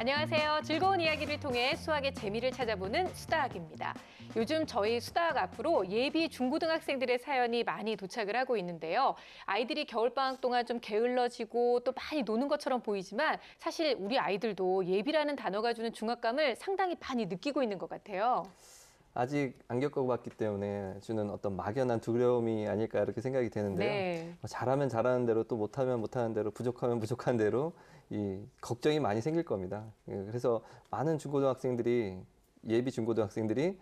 안녕하세요. 즐거운 이야기를 통해 수학의 재미를 찾아보는 수다학입니다. 요즘 저희 수다학 앞으로 예비 중고등학생들의 사연이 많이 도착을 하고 있는데요. 아이들이 겨울방학 동안 좀 게을러지고 또 많이 노는 것처럼 보이지만 사실 우리 아이들도 예비라는 단어가 주는 중압감을 상당히 많이 느끼고 있는 것 같아요. 아직 안 겪어봤기 때문에 주는 어떤 막연한 두려움이 아닐까 이렇게 생각이 되는데요. 네. 잘하면 잘하는 대로 또 못하면 못하는 대로 부족하면 부족한 대로 이 걱정이 많이 생길 겁니다. 그래서 많은 중고등학생들이 예비 중고등학생들이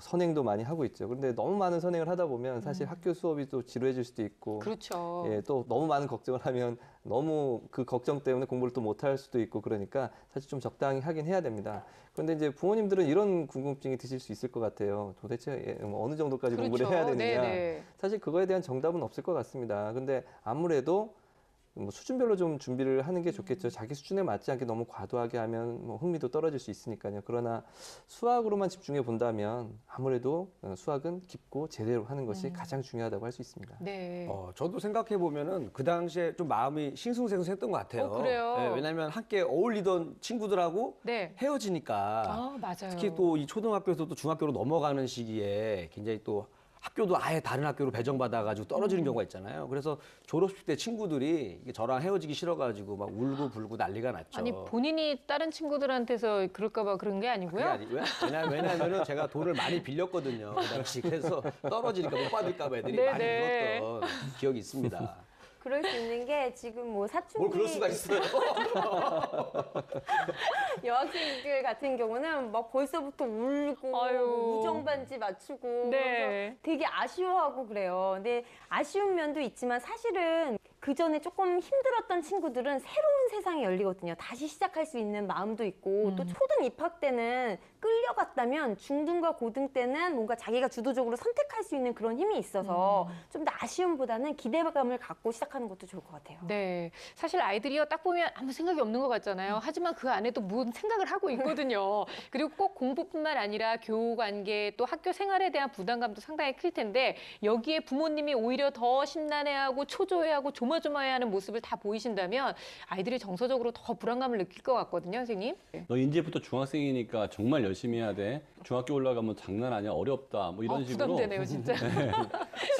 선행도 많이 하고 있죠. 그런데 너무 많은 선행을 하다 보면 사실 학교 수업이 또 지루해질 수도 있고, 그렇죠. 예, 또 너무 많은 걱정을 하면 너무 그 걱정 때문에 공부를 또 못할 수도 있고 그러니까 사실 좀 적당히 하긴 해야 됩니다. 그런데 이제 부모님들은 이런 궁금증이 드실 수 있을 것 같아요. 도대체 어느 정도까지 그렇죠. 공부를 해야 되느냐. 네네. 사실 그거에 대한 정답은 없을 것 같습니다. 근데 아무래도 수준별로 좀 준비를 하는 게 좋겠죠. 자기 수준에 맞지 않게 너무 과도하게 하면 흥미도 떨어질 수 있으니까요. 그러나 수학으로만 집중해 본다면 아무래도 수학은 깊고 제대로 하는 것이 가장 중요하다고 할 수 있습니다. 네. 저도 생각해 보면은 그 당시에 좀 마음이 싱숭생숭했던 것 같아요. 그래요? 네, 왜냐하면 함께 어울리던 친구들하고 네. 헤어지니까 아, 맞아요. 특히 또 이 초등학교에서 또 중학교로 넘어가는 시기에 굉장히 또 학교도 아예 다른 학교로 배정받아가지고 떨어지는 경우가 있잖아요. 그래서 졸업식 때 친구들이 이게 저랑 헤어지기 싫어가지고 막 울고 불고 난리가 났죠. 아니 본인이 다른 친구들한테서 그럴까 봐 그런 게 아니고요. 왜냐하면 제가 돈을 많이 빌렸거든요. 그 당시. 그래서 떨어지니까 못 받을까 봐 애들이 많이 네네. 울었던 기억이 있습니다. 그럴 수 있는 게 지금 뭐 뭘 사춘기 그럴 수가 있어요. 여학생들 같은 경우는 막 벌써부터 울고 아유. 우정 반지 맞추고 네. 그래서 되게 아쉬워하고 그래요. 근데 아쉬운 면도 있지만 사실은 그 전에 조금 힘들었던 친구들은 새로운 세상이 열리거든요. 다시 시작할 수 있는 마음도 있고 또 초등 입학 때는 끌려갔다면 중등과 고등 때는 뭔가 자기가 주도적으로 선택할 수 있는 그런 힘이 있어서 좀 더 아쉬움보다는 기대감을 갖고 시작하는 것도 좋을 것 같아요. 네. 사실 아이들이요, 딱 보면 아무 생각이 없는 것 같잖아요. 하지만 그 안에 또 무슨 생각을 하고 있거든요. 그리고 꼭 공부뿐만 아니라 교우 관계 또 학교 생활에 대한 부담감도 상당히 클 텐데 여기에 부모님이 오히려 더 심란해하고 초조해하고 조마조마해하는 모습을 다 보이신다면 아이들이 정서적으로 더 불안감을 느낄 것 같거든요, 선생님. 너 이제부터 중학생이니까 정말 열심히 해야 돼. 중학교 올라가면 장난 아니야. 어렵다. 뭐 이런 식으로. 부담되네요, 진짜.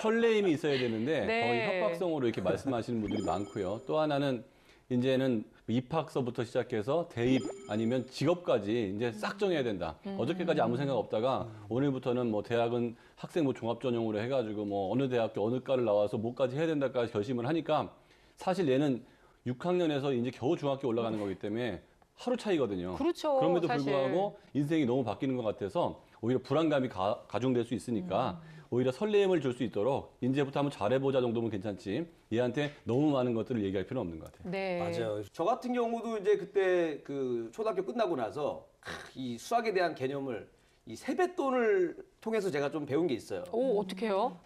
설레임이 있어야 되는데 네. 거의 협박성으로 이렇게 말씀하시는 분들이 많고요. 또 하나는 이제는 입학서부터 시작해서 대입 아니면 직업까지 이제 싹 정해야 된다. 어저께까지 아무 생각 없다가 오늘부터는 뭐 대학은 학생부 종합전형으로 해가지고 뭐 어느 대학교 어느 과를 나와서 뭐까지 해야 된다까지 결심을 하니까 사실 얘는 6학년에서 이제 겨우 중학교 올라가는 거기 때문에 하루 차이거든요. 그렇죠, 그럼에도 사실. 불구하고 인생이 너무 바뀌는 것 같아서 오히려 불안감이 가중될 수 있으니까 오히려 설렘을 줄 수 있도록 이제부터 한번 잘해보자 정도면 괜찮지 얘한테 너무 많은 것들을 얘기할 필요는 없는 것 같아요. 네. 맞아요. 저 같은 경우도 이제 그때 그 초등학교 끝나고 나서 이 수학에 대한 개념을 이 세뱃돈을 통해서 제가 좀 배운 게 있어요. 오, 어떡해요?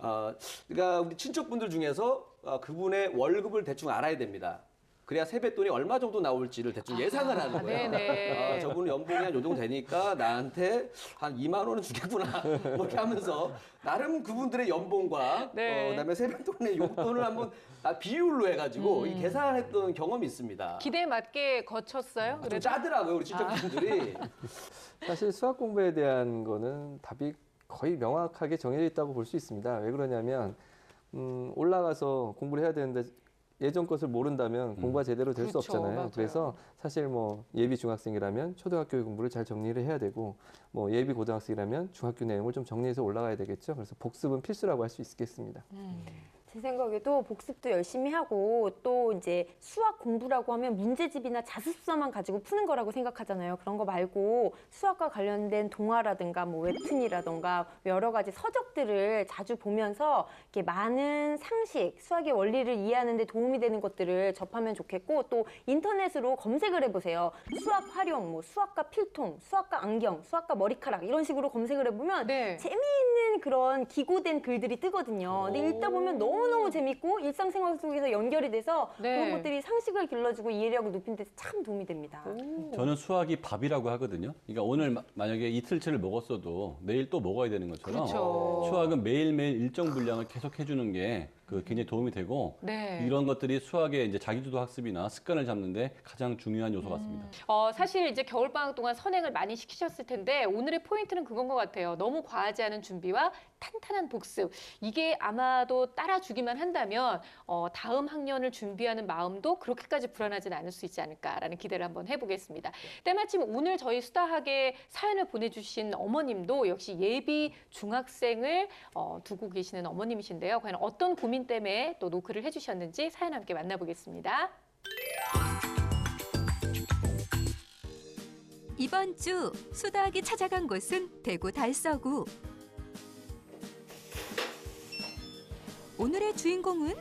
그러니까 우리 친척분들 중에서 그분의 월급을 대충 알아야 됩니다. 그래야 세뱃돈이 얼마 정도 나올지를 대충 예상을 하는 거예요. 네네. 저분은 연봉이 한 요 정도 되니까 나한테 한 2만 원은 주겠구나. 뭐 이렇게 하면서 나름 그분들의 연봉과 네. 그다음에 세뱃돈의 용돈을 한번 비율로 해가지고 이 계산했던 경험이 있습니다. 기대에 맞게 거쳤어요? 좀 짜더라고요, 우리 친척분들이. 사실 수학 공부에 대한 거는 답이 거의 명확하게 정해져 있다고 볼 수 있습니다. 왜 그러냐면 올라가서 공부를 해야 되는데 예전 것을 모른다면 공부가 제대로 될 수 그렇죠, 없잖아요. 맞아요. 그래서 사실 뭐 예비 중학생이라면 초등학교 공부를 잘 정리를 해야 되고 뭐 예비 고등학생이라면 중학교 내용을 좀 정리해서 올라가야 되겠죠. 그래서 복습은 필수라고 할 수 있겠습니다. 제 생각에도 복습도 열심히 하고 또 이제 수학 공부라고 하면 문제집이나 자습서만 가지고 푸는 거라고 생각하잖아요. 그런 거 말고 수학과 관련된 동화라든가 뭐 웹툰이라든가 여러 가지 서적들을 자주 보면서 이렇게 많은 상식, 수학의 원리를 이해하는 데 도움이 되는 것들을 접하면 좋겠고 또 인터넷으로 검색을 해보세요. 수학 활용, 뭐 수학과 필통, 수학과 안경, 수학과 머리카락 이런 식으로 검색을 해보면 네. 재미있는 그런 기고된 글들이 뜨거든요. 근데 읽다 보면 너무너무 재밌고 일상생활 속에서 연결이 돼서 네. 그런 것들이 상식을 길러주고 이해력을 높이는 데 참 도움이 됩니다. 저는 수학이 밥이라고 하거든요. 그러니까 오늘 만약에 이틀치를 먹었어도 내일 또 먹어야 되는 것처럼 그렇죠. 수학은 매일매일 일정 분량을 계속 해주는 게 굉장히 도움이 되고 네. 이런 것들이 수학의 이제 자기주도 학습이나 습관을 잡는데 가장 중요한 요소 같습니다. 사실 이제 겨울방학 동안 선행을 많이 시키셨을 텐데 오늘의 포인트는 그건 것 같아요. 너무 과하지 않은 준비와 탄탄한 복습. 이게 아마도 따라주기만 한다면 다음 학년을 준비하는 마음도 그렇게까지 불안하진 않을 수 있지 않을까라는 기대를 한번 해보겠습니다. 때마침 오늘 저희 수다학에 사연을 보내주신 어머님도 역시 예비 중학생을 두고 계시는 어머님이신데요. 과연 어떤 고민 때문에 또 노크를 해주셨는지 사연 함께 만나보겠습니다. 이번 주 수다학이 찾아간 곳은 대구 달서구. 오늘의 주인공은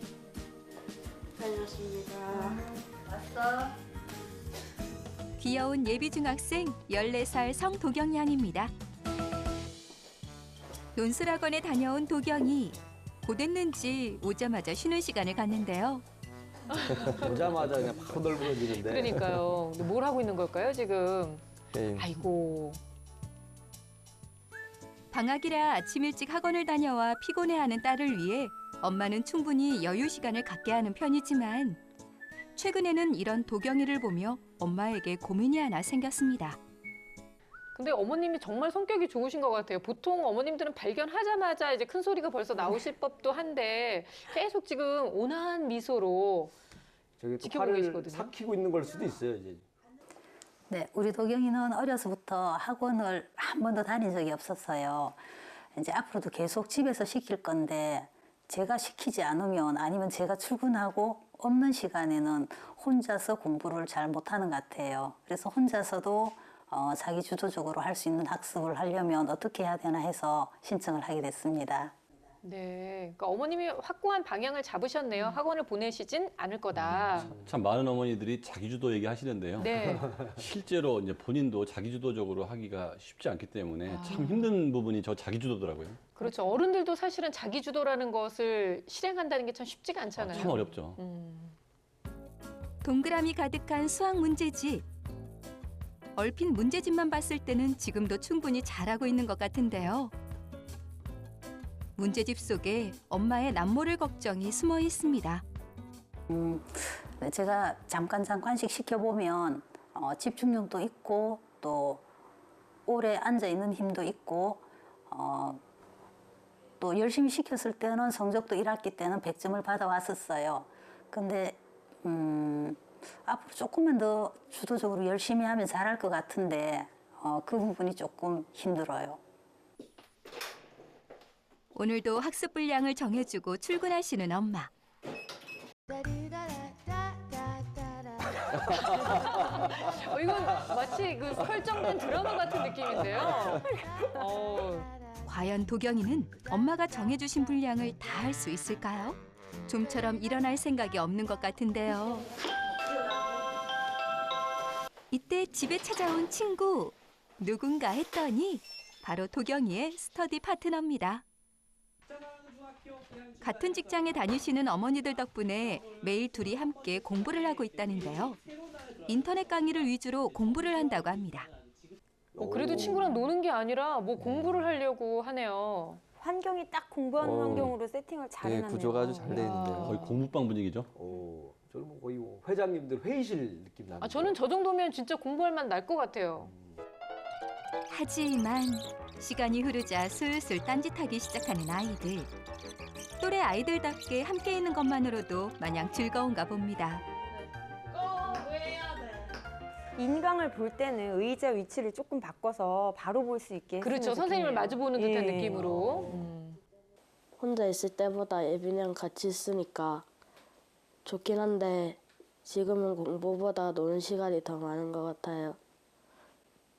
귀여운 예비 중학생 14살 성도경 양입니다. 논술학원에 다녀온 도경이 고됐는지 오자마자 쉬는 시간을 갖는데요. 오자마자 그냥 팍 호들부러지는데. 그러니까요. 근데 뭘 하고 있는 걸까요, 지금? 게임. 아이고. 방학이라 아침 일찍 학원을 다녀와 피곤해하는 딸을 위해 엄마는 충분히 여유 시간을 갖게 하는 편이지만 최근에는 이런 도경이를 보며 엄마에게 고민이 하나 생겼습니다. 근데 어머님이 정말 성격이 좋으신 것 같아요. 보통 어머님들은 발견하자마자 이제 큰 소리가 벌써 나오실 법도 한데 계속 지금 온화한 미소로 저기 또 지켜보고 화를 계시거든요. 삭히고 있는 걸 수도 있어요, 이제. 네, 우리 도경이는 어려서부터 학원을 한 번도 다닌 적이 없었어요. 이제 앞으로도 계속 집에서 시킬 건데 제가 시키지 않으면 아니면 제가 출근하고 없는 시간에는 혼자서 공부를 잘 못하는 것 같아요. 그래서 혼자서도 자기 주도적으로 할 수 있는 학습을 하려면 어떻게 해야 되나 해서 신청을 하게 됐습니다. 네, 그러니까 어머님이 확고한 방향을 잡으셨네요. 학원을 보내시진 않을 거다. 참 많은 어머니들이 자기주도 얘기하시는데요. 네, 실제로 이제 본인도 자기주도적으로 하기가 쉽지 않기 때문에 참 힘든 부분이 저 자기주도더라고요. 그렇죠. 어른들도 사실은 자기 주도라는 것을 실행한다는 게 참 쉽지가 않잖아요. 참 어렵죠. 동그라미 가득한 수학 문제집. 얼핏 문제집만 봤을 때는 지금도 충분히 잘하고 있는 것 같은데요. 문제집 속에 엄마의 남모를 걱정이 숨어 있습니다. 네, 제가 잠깐씩 시켜보면 집중력도 있고 또 오래 앉아있는 힘도 있고 또 열심히 시켰을 때는 성적도 1학기 때는 100점을 받아왔었어요. 근데 앞으로 조금만 더 주도적으로 열심히 하면 잘할 것 같은데 그 부분이 조금 힘들어요. 오늘도 학습 분량을 정해주고 출근하시는 엄마. 이건 마치 그 설정된 드라마 같은 느낌인데요. 과연 도경이는 엄마가 정해주신 분량을 다 할 수 있을까요? 좀처럼 일어날 생각이 없는 것 같은데요. 이때 집에 찾아온 친구. 누군가 했더니 바로 도경이의 스터디 파트너입니다. 같은 직장에 다니시는 어머니들 덕분에 매일 둘이 함께 공부를 하고 있다는데요. 인터넷 강의를 위주로 공부를 한다고 합니다. 그래도 친구랑 노는 게 아니라 뭐 공부를 하려고 하네요. 환경이 딱 공부하는 환경으로 세팅을 잘 네, 해놨네요. 구조가 아주 잘 돼 있는데요. 거의 공부방 분위기죠. 저는 뭐 거의 뭐 회장님들 회의실 느낌 나는. 저는 저 정도면 진짜 공부할 만 날 것 같아요. 하지만 시간이 흐르자 슬슬 딴짓하기 시작하는 아이들. 또래 아이들답게 함께 있는 것만으로도 마냥 즐거운가 봅니다. 인강을 볼 때는 의자 위치를 조금 바꿔서 바로 볼 수 있게 그렇죠. 했으면 선생님을 좋겠네요. 마주보는 듯한 예. 느낌으로. 혼자 있을 때보다 예빈이랑 같이 있으니까 좋긴 한데 지금은 공부보다 노는 시간이 더 많은 것 같아요.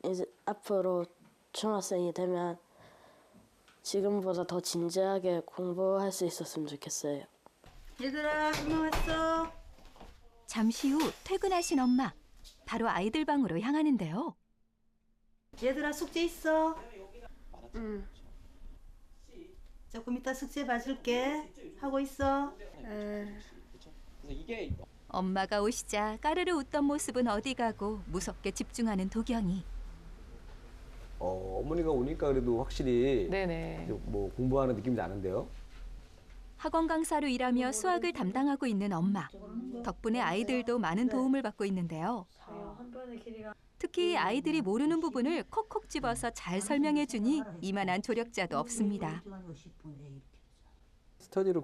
이제 앞으로 중학생이 되면 지금보다 더 진지하게 공부할 수 있었으면 좋겠어요. 얘들아, 엄마 왔어. 잠시 후 퇴근하신 엄마. 바로 아이들 방으로 향하는데요. 얘들아, 숙제 있어? 응. 조금 이따 숙제 봐줄게. 하고 있어? 엄마가 오시자 까르르 웃던 모습은 어디 가고 무섭게 집중하는 도경이. 어머니가 오니까 그래도 확실히 네네. 뭐 공부하는 느낌이 나는데요. 학원 강사로 일하며 수학을 담당하고 있는 엄마. 덕분에 아이들도 많은 도움을 받고 있는데요. 특히 아이들이 모르는 부분을 콕콕 집어서 잘 설명해 주니 이만한 조력자도 없습니다. 스터디로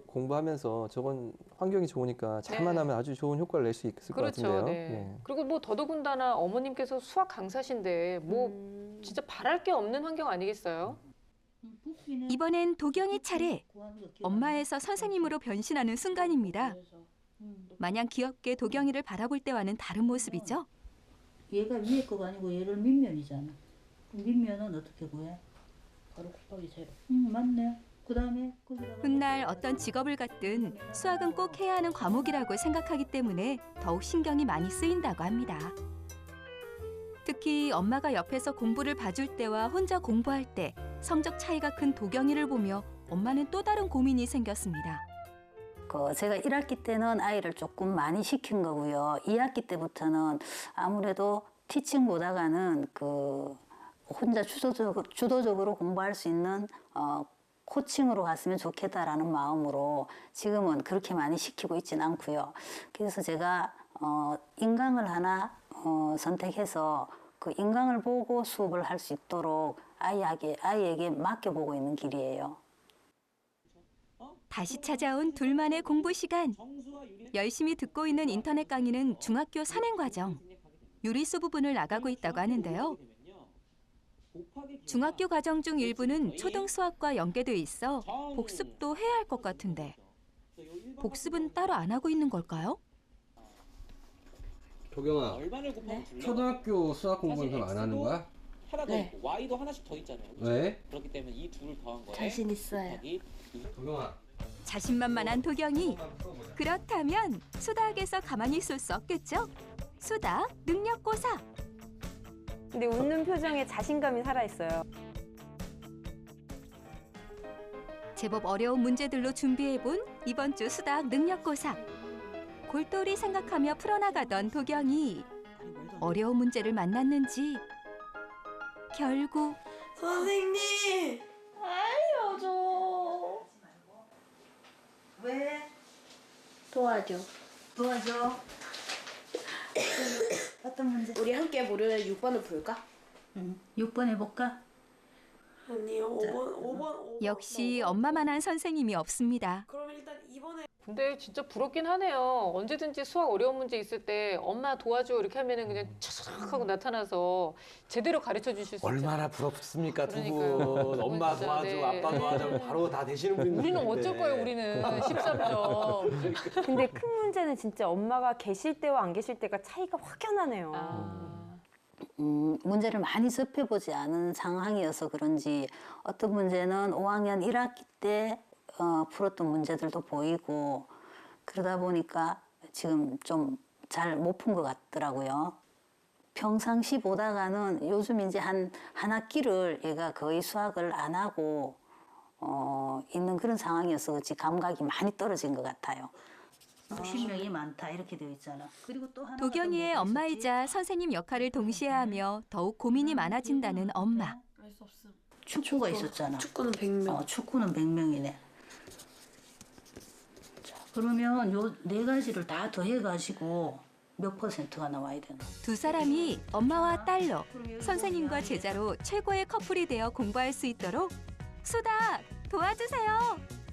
공부하면서 저건 환경이 좋으니까 잘만 네. 하면 아주 좋은 효과를 낼 수 있을 것 그렇죠. 같은데요. 네. 예. 그리고 뭐 더더군다나 어머님께서 수학 강사신데 뭐 진짜 바랄 게 없는 환경 아니겠어요? 이번엔 도경이 차례. 엄마에서 선생님으로 변신하는 순간입니다. 마냥 귀엽게 도경이를 바라볼 때와는 다른 모습이죠. 얘가 위에 거가 아니고 얘를 밑면이잖아. 그럼 밑면은 어떻게 구해? 바로 곱하기 제로. 맞네. 그다음에 거기다가 훗날 어떤 직업을 갖든 수학은 꼭 해야 하는 과목이라고 생각하기 때문에 더욱 신경이 많이 쓰인다고 합니다. 특히 엄마가 옆에서 공부를 봐줄 때와 혼자 공부할 때 성적 차이가 큰 도경이를 보며 엄마는 또 다른 고민이 생겼습니다. 제가 1학기 때는 아이를 조금 많이 시킨 거고요. 2학기 때부터는 아무래도 티칭보다가는 혼자 주도적으로 공부할 수 있는 코칭으로 갔으면 좋겠다라는 마음으로 지금은 그렇게 많이 시키고 있지는 않고요. 그래서 제가 인강을 하나 선택해서 그 인강을 보고 수업을 할 수 있도록 아이에게 맡겨보고 있는 길이에요. 다시 찾아온 둘만의 공부 시간. 열심히 듣고 있는 인터넷 강의는 중학교 산행과정. 유리수 부분을 나가고 있다고 하는데요. 중학교 과정 중 일부는 초등 수학과 연계돼 있어 복습도 해야 할 것 같은데 복습은 따로 안 하고 있는 걸까요? 도경아, 초등학교 수학 공부는 그럼 안 하는 거야? 하나 더 네. 있고 y도 하나씩 더 있잖아요. 그렇죠? 왜? 그렇기 때문에 이 둘을 더한 거에 자신 있어요. 곱하기 도경아. 자신만만한 도경이. 그렇다면 수다학에서 가만히 있을 수 없겠죠? 수다 능력고사. 근데 웃는 표정에 자신감이 살아있어요. 제법 어려운 문제들로 준비해본 이번 주 수다학 능력고사. 골똘히 생각하며 풀어나가던 도경이 어려운 문제를 만났는지 결국 선생님, 알려줘. 왜? 도와줘. 도와줘. 어떤 문제? 우리 함께 모르는 6번을 볼까? 6번 해볼까? 아니요, 5번. 역시 엄마만한 선생님이 없습니다. 그럼 일단 2번에 근데 진짜 부럽긴 하네요. 언제든지 수학 어려운 문제 있을 때 엄마 도와줘 이렇게 하면은 그냥 차삭 하고 나타나서 제대로 가르쳐 주실 수 있잖아요. 얼마나 부럽습니까, 두 그러니까요. 분. 엄마 진짜, 도와줘, 네. 아빠 도와줘, 바로 다 되시는 분인데. 우리는 어쩔 거예요, 우리는. 13점. 근데 큰 문제는 진짜 엄마가 계실 때와 안 계실 때가 차이가 확연하네요. 아. 문제를 많이 접해보지 않은 상황이어서 그런지 어떤 문제는 5학년 1학기 때 풀었던 문제들도 보이고 그러다 보니까 지금 좀 잘 못 푼 것 같더라고요. 평상시 보다가는 요즘 이제 한 학기를 얘가 거의 수학을 안 하고 있는 그런 상황이어서 그렇지 감각이 많이 떨어진 것 같아요. 60명이 많다 이렇게 되어 있잖아. 그리고 또 하나 도경이의 엄마이자 선생님 역할을 동시에 하며 더욱 고민이 많아진다는 엄마. 알수 없음. 축구가 있었잖아. 축구는 100명. 축구는 100명이네. 그러면 요 네 가지를 다 더해가지고 몇 %가 나와야 되나? 두 사람이 엄마와 딸로 선생님과 제자로 최고의 커플이 되어 공부할 수 있도록 수다 도와주세요.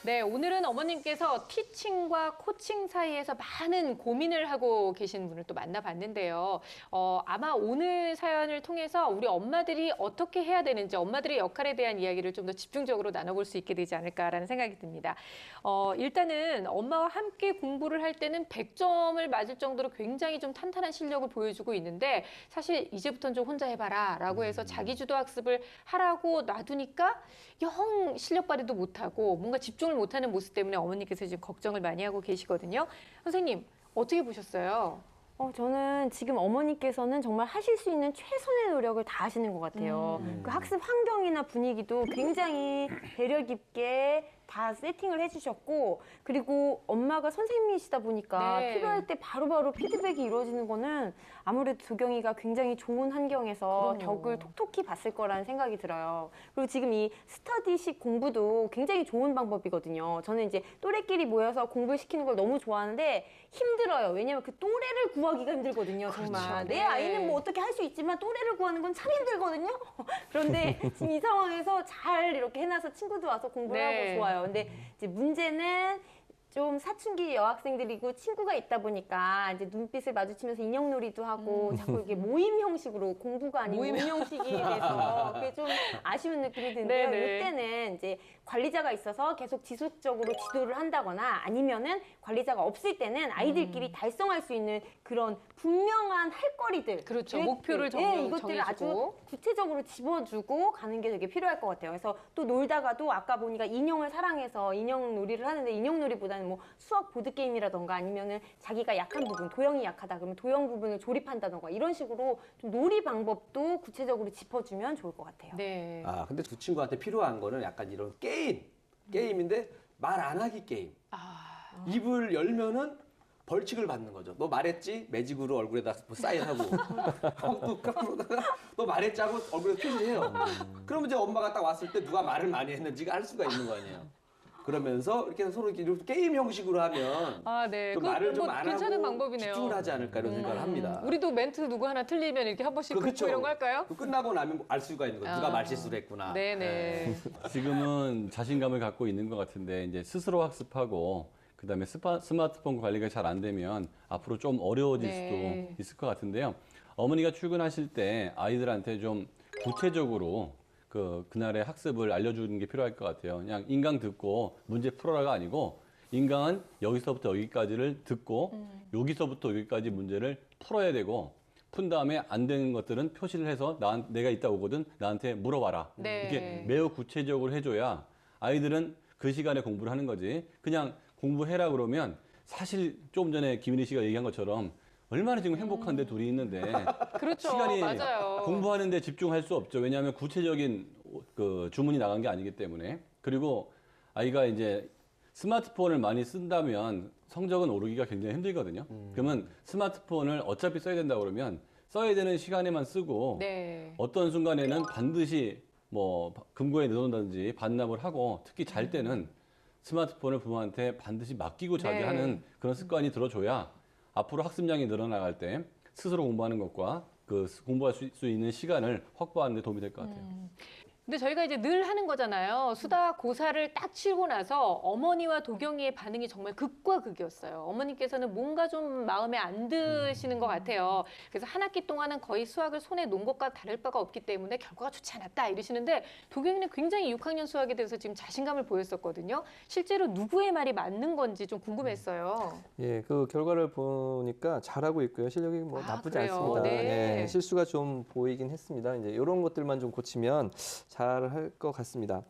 네, 오늘은 어머님께서 티칭과 코칭 사이에서 많은 고민을 하고 계신 분을 또 만나봤는데요. 아마 오늘 사연을 통해서 우리 엄마들이 어떻게 해야 되는지 엄마들의 역할에 대한 이야기를 좀 더 집중적으로 나눠볼 수 있게 되지 않을까라는 생각이 듭니다. 일단은 엄마와 함께 공부를 할 때는 100점을 맞을 정도로 굉장히 좀 탄탄한 실력을 보여주고 있는데 사실 이제부터는 좀 혼자 해봐라 라고 해서 자기주도 학습을 하라고 놔두니까 영 실력 발휘도 못하고 뭔가 집중을 못하는 모습 때문에 어머니께서 지금 걱정을 많이 하고 계시거든요. 선생님 어떻게 보셨어요? 저는 지금 어머니께서는 정말 하실 수 있는 최선의 노력을 다 하시는 것 같아요. 그 학습 환경이나 분위기도 굉장히 배려 깊게 다 세팅을 해주셨고 그리고 엄마가 선생님이시다 보니까 네. 필요할 때 바로바로 피드백이 이루어지는 거는 아무래도 도경이가 굉장히 좋은 환경에서 그럼요. 덕을 톡톡히 봤을 거라는 생각이 들어요. 그리고 지금 이 스터디식 공부도 굉장히 좋은 방법이거든요. 저는 이제 또래끼리 모여서 공부를 시키는 걸 너무 좋아하는데 힘들어요. 왜냐면 그 또래를 구하기가 힘들거든요. 정말. 그렇죠. 내 네. 아이는 뭐 어떻게 할 수 있지만 또래를 구하는 건 참 힘들거든요. 그런데 지금 이 상황에서 잘 이렇게 해놔서 친구도 와서 공부를 네. 하고 좋아요. 근데 이제 문제는 좀 사춘기 여학생들이고 친구가 있다 보니까 이제 눈빛을 마주치면서 인형놀이도 하고 자꾸 이게 모임 형식으로 공부가 아닌 모임 형식이 돼서 그게 좀 아쉬운 느낌이 드는데요. 네네. 이때는 이제 관리자가 있어서 계속 지속적으로 지도를 한다거나 아니면은 관리자가 없을 때는 아이들끼리 달성할 수 있는 그런 분명한 할 거리들, 그렇죠. 계획들, 목표를 이것들을 아주 정해주고. 구체적으로 집어주고 가는 게 되게 필요할 것 같아요. 그래서 또 놀다가도 아까 보니까 인형을 사랑해서 인형 놀이를 하는데 인형 놀이보다는 뭐 수학 보드 게임이라던가 아니면은 자기가 약한 부분, 도형이 약하다 그러면 도형 부분을 조립한다던가 이런 식으로 좀 놀이 방법도 구체적으로 짚어주면 좋을 것 같아요. 네. 아, 근데 두 친구한테 필요한 거는 약간 이런 게임인데 말 안 하기 게임. 아, 입을 열면은 벌칙을 받는 거죠. 너 말했지? 매직으로 얼굴에다 뭐 사인하고. 너 말했지 하고 얼굴에 표시해요. 그러면 이제 엄마가 딱 왔을 때 누가 말을 많이 했는지가 알 수가 있는 거 아니에요. 그러면서 이렇게 서로 이렇게 게임 형식으로 하면 아, 네. 좀 그거 말을 좀 뭐 안 괜찮은 하고 방법이네요. 집중을 하지 않을까 이런 생각을 합니다. 우리도 멘트 누구 하나 틀리면 이렇게 한 번씩 그렇죠. 긋고 이런 거 할까요? 끝나고 나면 알 수가 있는 거예요. 누가 아. 말실수를 했구나. 네네. 지금은 자신감을 갖고 있는 것 같은데 이제 스스로 학습하고 그다음에 스마트폰 관리가 잘 안 되면 앞으로 좀 어려워질 네. 수도 있을 것 같은데요. 어머니가 출근하실 때 아이들한테 좀 구체적으로 그날의 학습을 알려주는 게 필요할 것 같아요. 그냥 인강 듣고 문제 풀어라가 아니고 인강은 여기서부터 여기까지를 듣고 여기서부터 여기까지 문제를 풀어야 되고 푼 다음에 안 되는 것들은 표시를 해서 내가 이따 오거든 나한테 물어봐라. 네. 이렇게 매우 구체적으로 해줘야 아이들은 그 시간에 공부를 하는 거지. 그냥 공부해라 그러면 사실 좀 전에 김인희 씨가 얘기한 것처럼 얼마나 지금 행복한데 둘이 있는데 그렇죠. 시간이 맞아요. 공부하는데 집중할 수 없죠. 왜냐하면 구체적인 그 주문이 나간 게 아니기 때문에. 그리고 아이가 이제 스마트폰을 많이 쓴다면 성적은 오르기가 굉장히 힘들거든요. 그러면 스마트폰을 어차피 써야 된다 그러면 써야 되는 시간에만 쓰고 네. 어떤 순간에는 반드시 뭐 금고에 넣어놓는다든지 반납을 하고 특히 잘 때는 스마트폰을 부모한테 반드시 맡기고 자게 네. 하는 그런 습관이 들어줘야 앞으로 학습량이 늘어나갈 때 스스로 공부하는 것과 그 공부할 수 있는 시간을 확보하는 데 도움이 될 것 같아요. 근데 저희가 이제 늘 하는 거잖아요. 수다 고사를 딱 치고 나서 어머니와 도경이의 반응이 정말 극과 극이었어요. 어머니께서는 뭔가 좀 마음에 안 드시는 것 같아요. 그래서 한 학기 동안은 거의 수학을 손에 놓은 것과 다를 바가 없기 때문에 결과가 좋지 않았다 이러시는데 도경이는 굉장히 6학년 수학에 대해서 지금 자신감을 보였었거든요. 실제로 누구의 말이 맞는 건지 좀 궁금했어요. 예, 그 결과를 보니까 잘하고 있고요. 실력이 뭐 아, 나쁘지 그래요? 않습니다. 네. 예, 실수가 좀 보이긴 했습니다. 이제 이런 것들만 좀 고치면 잘 할 것 같습니다.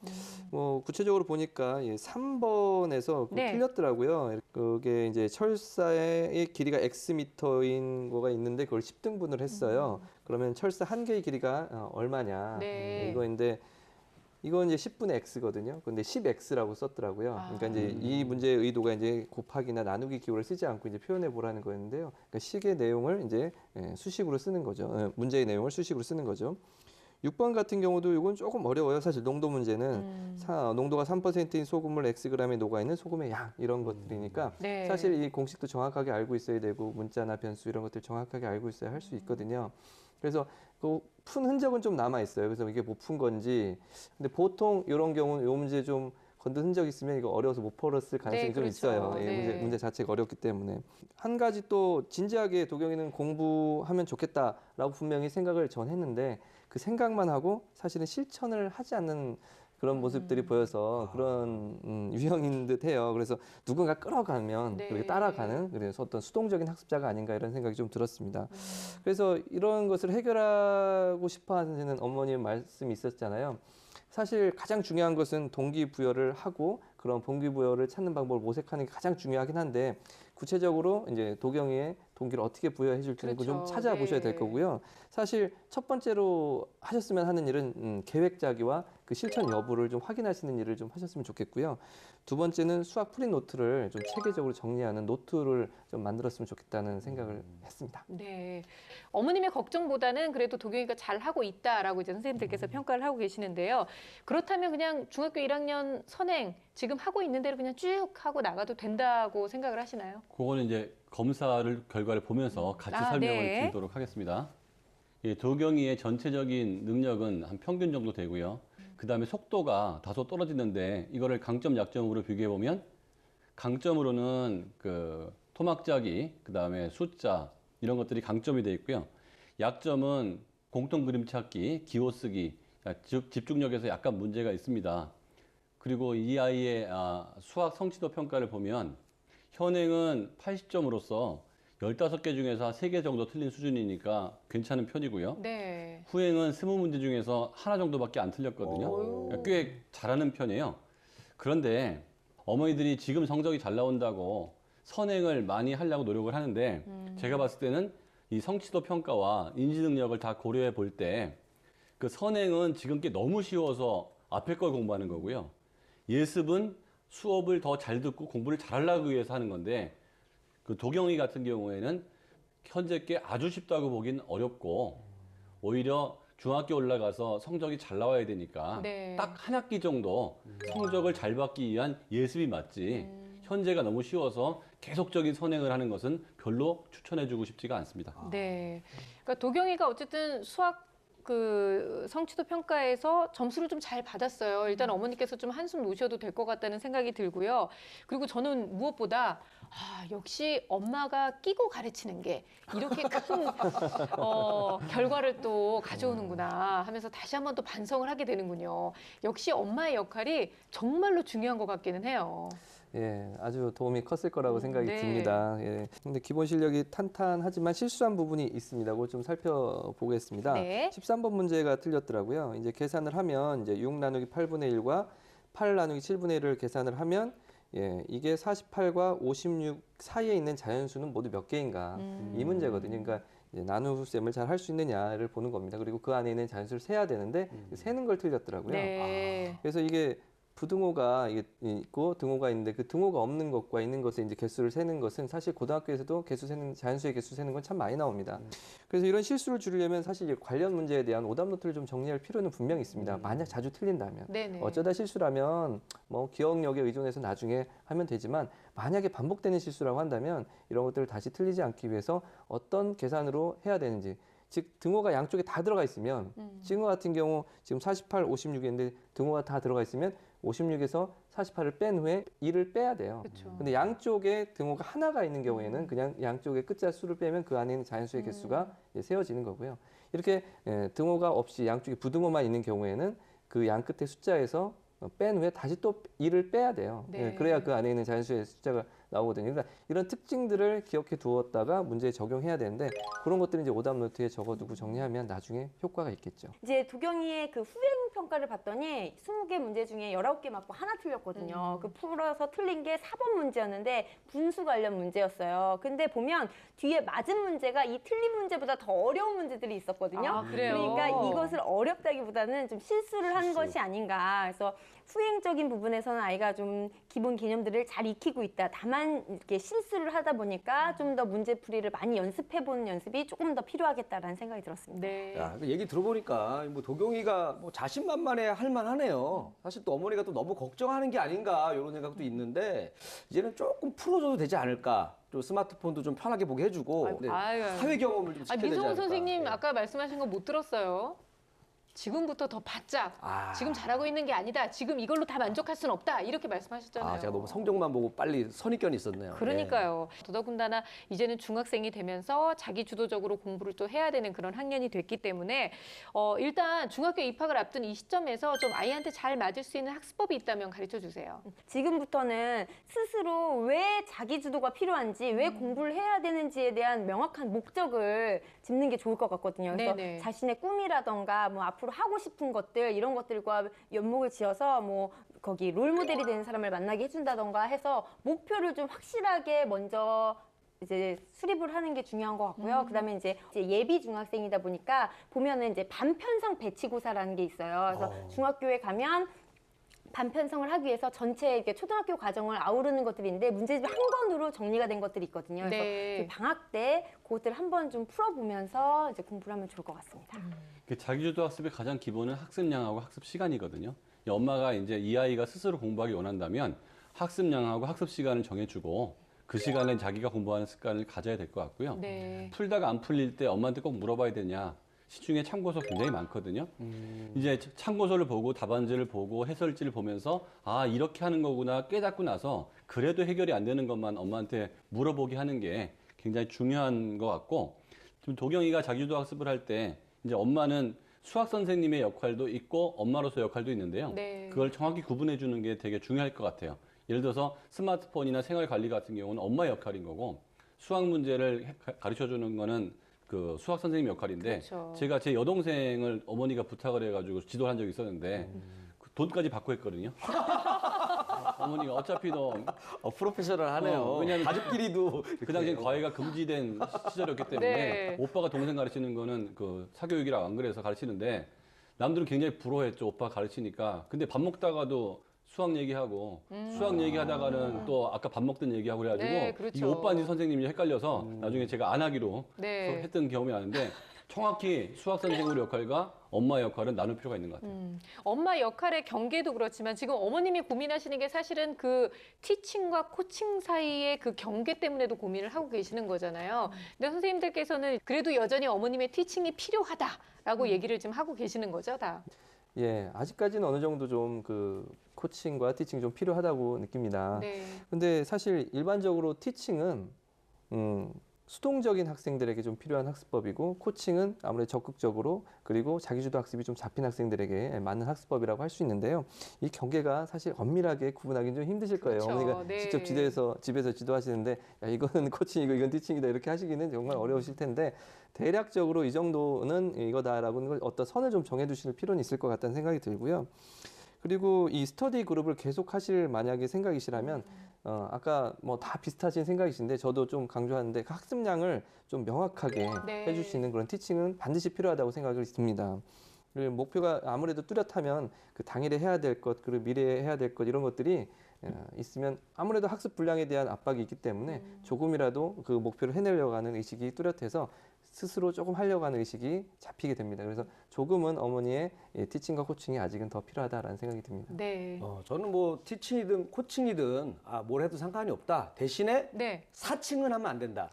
뭐 구체적으로 보니까 3번에서 네. 틀렸더라고요. 그게 이제 철사의 길이가 X미터인 거가 있는데 그걸 10등분을 했어요. 그러면 철사 한 개의 길이가 얼마냐 네. 이거인데 이건 이제 10분의 x거든요. 근데 10x라고 썼더라고요. 그러니까 이제 이 문제의 의도가 이제 곱하기나 나누기 기호를 쓰지 않고 이제 표현해 보라는 거였는데요. 그러니까 식의 내용을 이제 수식으로 쓰는 거죠. 문제의 내용을 수식으로 쓰는 거죠. 6번 같은 경우도 이건 조금 어려워요. 사실 농도 문제는 농도가 3%인 소금물 xg에 녹아 있는 소금의 양 이런 것들이니까 네. 사실 이 공식도 정확하게 알고 있어야 되고 문자나 변수 이런 것들 정확하게 알고 있어야 할 수 있거든요. 그래서 그 푼 흔적은 좀 남아 있어요. 그래서 이게 못 푼 건지. 근데 보통 이런 경우는 이 문제 좀 건든 흔적이 있으면 이거 어려워서 못 풀었을 가능성이 네, 좀 그렇죠. 있어요. 예, 네. 문제 자체가 어렵기 때문에. 한 가지 또 진지하게 도경이는 공부하면 좋겠다라고 분명히 생각을 전 했는데 그 생각만 하고 사실은 실천을 하지 않는 그런 모습들이 보여서 그런 유형인 듯해요. 그래서 누군가 끌어가면 네. 그렇게 따라가는 그래서 어떤 수동적인 학습자가 아닌가 이런 생각이 좀 들었습니다. 그래서 이런 것을 해결하고 싶어하는 어머니의 말씀이 있었잖아요. 사실 가장 중요한 것은 동기부여를 하고 그런 동기부여를 찾는 방법을 모색하는 게 가장 중요하긴 한데 구체적으로 이제 도경이의 동기를 어떻게 부여해 줄지는 그렇죠. 좀 찾아보셔야 될 네. 거고요. 사실 첫 번째로 하셨으면 하는 일은 계획 짜기와 그 실천 여부를 좀 확인하시는 일을 좀 하셨으면 좋겠고요. 두 번째는 수학 풀이 노트를 좀 체계적으로 정리하는 노트를 좀 만들었으면 좋겠다는 생각을 했습니다. 네. 어머님의 걱정보다는 그래도 도경이가 잘 하고 있다라고 이제 선생님들께서 평가를 하고 계시는데요. 그렇다면 그냥 중학교 1학년 선행 지금 하고 있는 대로 그냥 쭉 하고 나가도 된다고 생각을 하시나요? 그거는 이제 검사를 결과를 보면서 같이 설명을 네. 드리도록 하겠습니다. 이 도경이의 전체적인 능력은 한 평균 정도 되고요. 그다음에 속도가 다소 떨어지는데 이거를 강점 약점으로 비교해 보면 강점으로는 그 토막짜기, 그다음에 숫자 이런 것들이 강점이 돼 있고요. 약점은 공통 그림 찾기, 기호 쓰기, 즉 집중력에서 약간 문제가 있습니다. 그리고 이 아이의 수학 성취도 평가를 보면 현행은 80점으로서 15개 중에서 한 3개 정도 틀린 수준이니까 괜찮은 편이고요. 네. 후행은 20문제 중에서 하나 정도밖에 안 틀렸거든요. 그러니까 꽤 잘하는 편이에요. 그런데 어머니들이 지금 성적이 잘 나온다고 선행을 많이 하려고 노력을 하는데 제가 봤을 때는 이 성취도 평가와 인지 능력을 다 고려해 볼 때 그 선행은 지금 게 너무 쉬워서 앞에 걸 공부하는 거고요. 예습은 수업을 더 잘 듣고 공부를 잘하려고 위해서 하는 건데 그 도경이 같은 경우에는 현재 게 아주 쉽다고 보긴 어렵고 오히려 중학교 올라가서 성적이 잘 나와야 되니까 네. 딱 한 학기 정도 성적을 잘 받기 위한 예습이 맞지 현재가 너무 쉬워서 계속적인 선행을 하는 것은 별로 추천해주고 싶지가 않습니다. 네. 그러니까 도경이가 어쨌든 수학 그 성취도 평가에서 점수를 좀 잘 받았어요. 일단 어머니께서 좀 한숨 놓으셔도 될 것 같다는 생각이 들고요. 그리고 저는 무엇보다 역시 엄마가 끼고 가르치는 게 이렇게 큰 결과를 또 가져오는구나 하면서 다시 한번 또 반성을 하게 되는군요. 역시 엄마의 역할이 정말로 중요한 것 같기는 해요. 예, 아주 도움이 컸을 거라고 생각이 네. 듭니다. 예. 근데 기본 실력이 탄탄하지만 실수한 부분이 있습니다. 그걸 좀 살펴보겠습니다. 네. 13번 문제가 틀렸더라고요. 이제 계산을 하면 이제 6 나누기 8분의 1과 8 나누기 7분의 1을 계산을 하면 이게 48과 56 사이에 있는 자연수는 모두 몇 개인가 이 문제거든요. 그러니까 이제 나눗셈을 잘 할 수 있느냐를 보는 겁니다. 그리고 그 안에 있는 자연수를 세야 되는데 세는 걸 틀렸더라고요. 네. 그래서 이게 부등호가 있고 등호가 있는데 그 등호가 없는 것과 있는 것의 이제 개수를 세는 것은 사실 고등학교에서도 개수 세는 자연수의 개수 세는 건 참 많이 나옵니다. 그래서 이런 실수를 줄이려면 사실 이제 관련 문제에 대한 오답 노트를 좀 정리할 필요는 분명히 있습니다. 만약 자주 틀린다면 네네. 어쩌다 실수라면 뭐 기억력에 의존해서 나중에 하면 되지만 만약에 반복되는 실수라고 한다면 이런 것들을 다시 틀리지 않기 위해서 어떤 계산으로 해야 되는지 즉 등호가 양쪽에 다 들어가 있으면 지금 같은 경우 지금 48, 56인데 등호가 다 들어가 있으면 56에서 48을 뺀 후에 1을 빼야 돼요. 그렇죠. 근데 양쪽에 등호가 하나가 있는 경우에는 그냥 양쪽에 끝자 수를 빼면 그 안에 있는 자연수의 개수가 이제 세워지는 거고요. 이렇게 등호가 없이 양쪽에 부등호만 있는 경우에는 그 양 끝에 숫자에서 뺀 후에 다시 또 1을 빼야 돼요. 네. 그래야 그 안에 있는 자연수의 숫자가 나오거든요. 그러니까 이런 특징들을 기억해 두었다가 문제에 적용해야 되는데 그런 것들을 이제 오답 노트에 적어두고 정리하면 나중에 효과가 있겠죠. 이제 도경이의 그 후행 평가를 봤더니 20개 문제 중에 19개 맞고 하나 틀렸거든요. 그 풀어서 틀린 게 4번 문제였는데 분수 관련 문제였어요. 근데 보면 뒤에 맞은 문제가 이 틀린 문제보다 더 어려운 문제들이 있었거든요. 아, 그래요? 그러니까 이것을 어렵다기보다는 좀 실수를 한 것이 아닌가. 그래서 후행적인 부분에서는 아이가 좀 기본 개념들을 잘 익히고 있다. 다만 이렇게 실수를 하다 보니까 좀 더 문제풀이를 많이 연습해보는 연습이 조금 더 필요하겠다라는 생각이 들었습니다. 네. 야, 얘기 들어보니까 뭐 도경이가 뭐 자신만만해 할 만하네요. 사실 또 어머니가 또 너무 걱정하는 게 아닌가 이런 생각도 있는데 이제는 조금 풀어줘도 되지 않을까. 좀 스마트폰도 좀 편하게 보게 해주고 네, 아유. 사회 경험을 좀 시켜야 되지 미성훈 않을까. 선생님 네. 아까 말씀하신 거 못 들었어요. 지금부터 더 바짝. 지금 잘하고 있는 게 아니다. 지금 이걸로 다 만족할 수는 없다. 이렇게 말씀하셨잖아요. 제가 너무 성적만 보고 빨리 선입견이 있었네요. 그러니까요. 더더군다나 이제는 중학생이 되면서 자기 주도적으로 공부를 또 해야 되는 그런 학년이 됐기 때문에 일단 중학교 입학을 앞둔 이 시점에서 좀 아이한테 잘 맞을 수 있는 학습법이 있다면 가르쳐 주세요. 지금부터는 스스로 왜 자기 주도가 필요한지, 왜 공부를 해야 되는지에 대한 명확한 목적을 짚는 게 좋을 것 같거든요. 그래서 네네. 자신의 꿈이라던가 뭐 앞으로 하고 싶은 것들 이런 것들과 연목을 지어서 뭐 거기 롤모델이 되는 사람을 만나게 해준다던가 해서 목표를 좀 확실하게 먼저 이제 수립을 하는 게 중요한 것 같고요. 그다음에 이제 예비 중학생이다 보니까 보면은 이제 반편성 배치고사라는 게 있어요. 그래서 중학교에 가면 반편성을 하기 위해서 전체 이렇게 초등학교 과정을 아우르는 것들이 있는데 문제집이 한 권으로 정리가 된 것들이 있거든요. 그래서 네. 이제 방학 때 그것들 한번 좀 풀어보면서 이제 공부를 하면 좋을 것 같습니다. 자기주도 학습의 가장 기본은 학습량하고 학습 시간이거든요. 이 엄마가 이제 이 아이가 스스로 공부하기 원한다면 학습량하고 학습 시간을 정해주고 그 시간에 자기가 공부하는 습관을 가져야 될 것 같고요. 네. 풀다가 안 풀릴 때 엄마한테 꼭 물어봐야 되냐. 시중에 참고서 굉장히 많거든요. 이제 참고서를 보고 답안지를 보고 해설지를 보면서 아 이렇게 하는 거구나 깨닫고 나서 그래도 해결이 안 되는 것만 엄마한테 물어보게 하는 게 굉장히 중요한 것 같고 지금 도경이가 자기주도 학습을 할 때 이제 엄마는 수학 선생님의 역할도 있고 엄마로서 역할도 있는데요. 네. 그걸 정확히 구분해 주는 게 되게 중요할 것 같아요. 예를 들어서 스마트폰이나 생활 관리 같은 경우는 엄마의 역할인 거고 수학 문제를 가르쳐 주는 거는 그 수학 선생님 역할인데 그렇죠. 제가 제 여동생을 어머니가 부탁을 해가지고 지도를 한 적이 있었는데 그 돈까지 받고 했거든요. 어머니가 어차피 너 프로페셔널하네요. 왜냐하면 가족끼리도 그 당시엔 과외가 금지된 시절이었기 때문에 네. 오빠가 동생 가르치는 거는 그 사교육이라고 안 그래서 가르치는데 남들은 굉장히 부러워했죠. 오빠 가르치니까. 근데 밥 먹다가도 수학 얘기하고 수학 얘기하다가는 또 아까 밥 먹던 얘기하고 그래가지고 네, 그렇죠. 이게 오빠인지 선생님인지 헷갈려서 나중에 제가 안 하기로 네. 했던 경험이 나는데 정확히 수학 선생님의 역할과 엄마의 역할은 나눌 필요가 있는 것 같아요. 엄마 역할의 경계도 그렇지만 지금 어머님이 고민하시는 게 사실은 그 티칭과 코칭 사이의 그 경계 때문에도 고민을 하고 계시는 거잖아요. 근데 선생님들께서는 그래도 여전히 어머님의 티칭이 필요하다라고 얘기를 지금 하고 계시는 거죠, 다. 예, 아직까지는 어느 정도 좀 그 코칭과 티칭이 좀 필요하다고 느낍니다. 네. 근데 사실 일반적으로 티칭은 수동적인 학생들에게 좀 필요한 학습법이고 코칭은 아무래도 적극적으로 그리고 자기주도 학습이 좀 잡힌 학생들에게 맞는 학습법이라고 할 수 있는데요. 이 경계가 사실 엄밀하게 구분하기는 좀 힘드실 거예요. 그렇죠. 어머니가 네. 직접 집에서 지도하시는데 야, 이거는 코칭이고 이건 티칭이다 이렇게 하시기는 정말 어려우실 텐데 대략적으로 이 정도는 이거다라고 하는 어떤 선을 좀 정해두실 필요는 있을 것 같다는 생각이 들고요. 그리고 이 스터디 그룹을 계속 하실 만약에 생각이시라면 아까 뭐 다 비슷하신 생각이신데 저도 좀 강조하는데 그 학습량을 좀 명확하게 네. 해줄 수 있는 그런 티칭은 반드시 필요하다고 생각을 듭니다. 그리고 목표가 아무래도 뚜렷하면 그 당일에 해야 될 것 그리고 미래에 해야 될 것 이런 것들이 있으면 아무래도 학습 분량에 대한 압박이 있기 때문에 조금이라도 그 목표를 해내려고 하는 의식이 뚜렷해서 스스로 조금 하려고 하는 의식이 잡히게 됩니다. 그래서 조금은 어머니의 티칭과 코칭이 아직은 더 필요하다라는 생각이 듭니다. 네. 저는 뭐 티칭이든 코칭이든 뭘 해도 상관이 없다. 대신에 네. 사칭은 하면 안 된다.